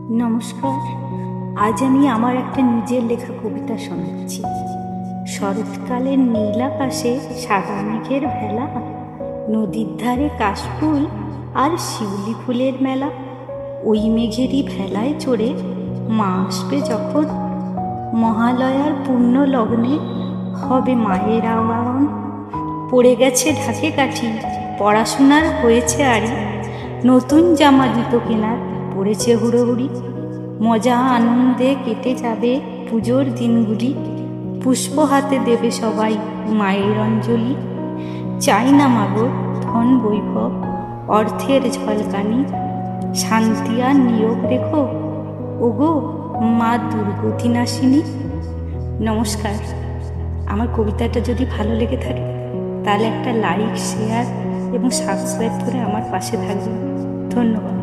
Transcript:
নমস্কার। আজ আমি আমার একটা নিজের লেখা কবিতা শোনাচ্ছি। শরৎকালের নীল আকাশে সাদা মেঘের ভেলা, নদীর ধারে কাশফুল আর শিউলি ফুলের মেলা। ওই মেঘেরই ভেলায় চড়ে মা আসবে যখন, মহালয়ার পূর্ণ লগ্নে হবে মায়ের আওয়াহন। পড়ে গেছে ঢাকে কাঠি, পড়াশোনার হয়েছে আড়ি, নতুন জামা জুতো কেনার পড়েছে হুড়োহুড়ি। মজা আনন্দে কেটে যাবে পুজোর দিনগুলি, পুষ্প হাতে দেবে সবাই মায়ের অঞ্জলি। চাই না মাগো ধন বৈভব, অর্থের ঝলকানি, শান্তি আর নিয়োগ রেখো ওগো মা দুর্গতি নাশিনী। নমস্কার। আমার কবিতাটা যদি ভালো লেগে থাকে তাহলে একটা লাইক, শেয়ার এবং সাবস্ক্রাইব করে আমার পাশে থাকবেন। ধন্যবাদ।